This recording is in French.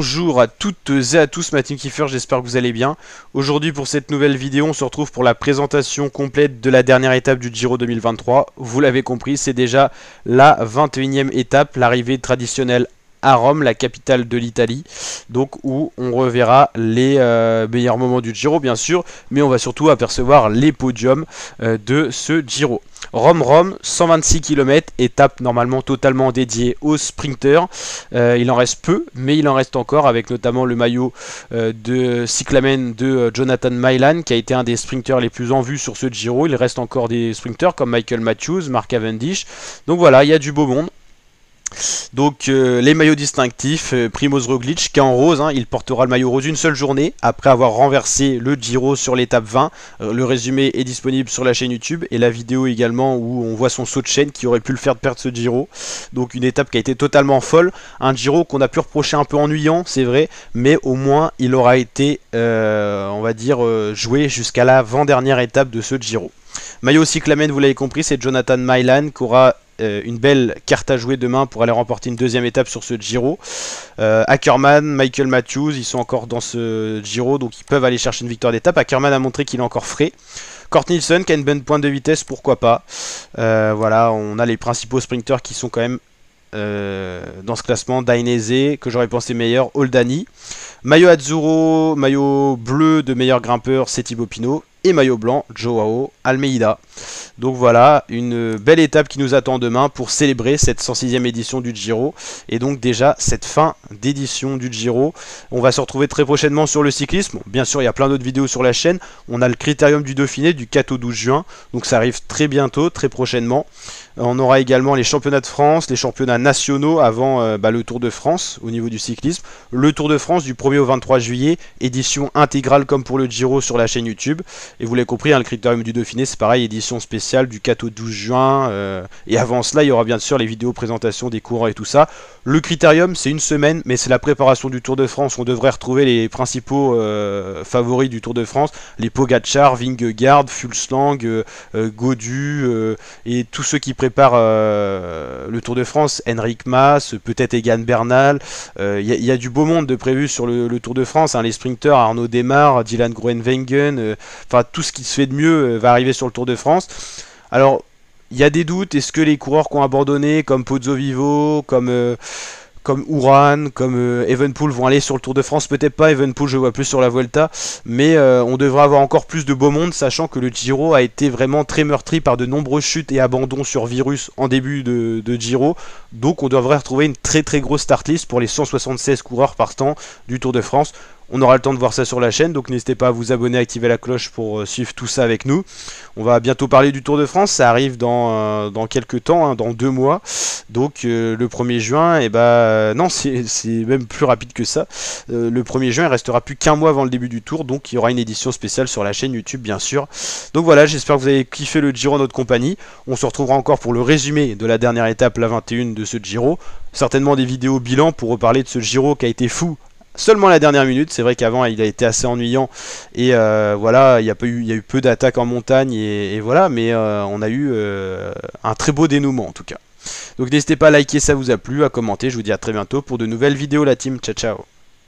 Bonjour à toutes et à tous, ma team Kiffer, j'espère que vous allez bien. Aujourd'hui pour cette nouvelle vidéo, on se retrouve pour la présentation complète de la dernière étape du Giro 2023. Vous l'avez compris, c'est déjà la 21e étape, l'arrivée traditionnelle à Rome, la capitale de l'Italie, donc où on reverra les meilleurs moments du Giro bien sûr, mais on va surtout apercevoir les podiums de ce Giro. Rome, 126 km, étape normalement totalement dédiée aux sprinters. Il en reste peu, mais il en reste encore, avec notamment le maillot de cyclamen de Jonathan Mailan, qui a été un des sprinters les plus en vue sur ce Giro. Il reste encore des sprinters comme Michael Matthews, Mark Cavendish. Donc voilà, il y a du beau monde. Donc les maillots distinctifs, Primož Roglič qui est en rose, il portera le maillot rose une seule journée après avoir renversé le Giro sur l'étape 20. Le résumé est disponible sur la chaîne YouTube et la vidéo également où on voit son saut de chaîne qui aurait pu le faire perdre ce Giro. Donc une étape qui a été totalement folle, un Giro qu'on a pu reprocher un peu ennuyant, c'est vrai, mais au moins il aura été, on va dire, joué jusqu'à l'avant-dernière étape de ce Giro. Maillot cyclamen, vous l'avez compris, c'est Jonathan Mailan qui aura une belle carte à jouer demain pour aller remporter une deuxième étape sur ce Giro. Ackermann, Michael Matthews, ils sont encore dans ce Giro, donc ils peuvent aller chercher une victoire d'étape. Ackermann a montré qu'il est encore frais. Kort Nielsen qui a une bonne pointe de vitesse, pourquoi pas. Voilà, on a les principaux sprinters qui sont quand même dans ce classement. Dainese, que j'aurais pensé meilleur, Oldani. Maillot Azzurro, maillot bleu de meilleur grimpeur, c'est Thibaut Pinot. Et maillot blanc, Joao Almeida. Donc voilà, une belle étape qui nous attend demain pour célébrer cette 106e édition du Giro. Et donc déjà cette fin d'édition du Giro. On va se retrouver très prochainement sur le cyclisme. Bien sûr, il y a plein d'autres vidéos sur la chaîne. On a le Critérium du Dauphiné du 4 au 12 juin. Donc ça arrive très bientôt, très prochainement. On aura également les championnats de France, les championnats nationaux avant le Tour de France au niveau du cyclisme. Le Tour de France du 1er au 23 juillet, édition intégrale comme pour le Giro sur la chaîne YouTube. Et vous l'avez compris, le Critérium du Dauphiné, c'est pareil, édition spéciale du 4 au 12 juin. Et avant cela, il y aura bien sûr les vidéos présentation des coureurs et tout ça. Le Critérium, c'est une semaine, mais c'est la préparation du Tour de France. On devrait retrouver les principaux favoris du Tour de France. Les Pogacar, Vingegaard, Fulsang, Gaudu et tous ceux qui préparent le Tour de France. Enric Mas, peut-être Egan Bernal. Il y a du beau monde de prévu sur le Tour de France. Les sprinters, Arnaud Démare, Dylan Groenewegen, enfin tout ce qui se fait de mieux va arriver sur le Tour de France. Alors, il y a des doutes. Est-ce que les coureurs qui ont abandonné, comme Pozzo Vivo, comme Uran, comme Evenepoel vont aller sur le Tour de France? Peut-être pas, Evenepoel je vois plus sur la Vuelta, mais on devrait avoir encore plus de beau monde, sachant que le Giro a été vraiment très meurtri par de nombreuses chutes et abandons sur virus en début de Giro. Donc on devrait retrouver une très grosse start list pour les 176 coureurs partants du Tour de France. On aura le temps de voir ça sur la chaîne, donc n'hésitez pas à vous abonner, à activer la cloche pour suivre tout ça avec nous. On va bientôt parler du Tour de France, ça arrive dans quelques temps, dans 2 mois. Donc le 1er juin, non, c'est même plus rapide que ça. Le 1er juin, il restera plus qu'un mois avant le début du Tour, donc il y aura une édition spéciale sur la chaîne YouTube bien sûr. Donc voilà, j'espère que vous avez kiffé le Giro en notre compagnie. On se retrouvera encore pour le résumé de la dernière étape, la 21 de ce Giro. Certainement des vidéos bilan pour reparler de ce Giro qui a été fou. Seulement la dernière minute, c'est vrai qu'avant il a été assez ennuyant et voilà, il y a eu peu d'attaques en montagne et voilà, mais on a eu un très beau dénouement en tout cas. Donc n'hésitez pas à liker, ça vous a plu, à commenter, je vous dis à très bientôt pour de nouvelles vidéos la team, ciao ciao.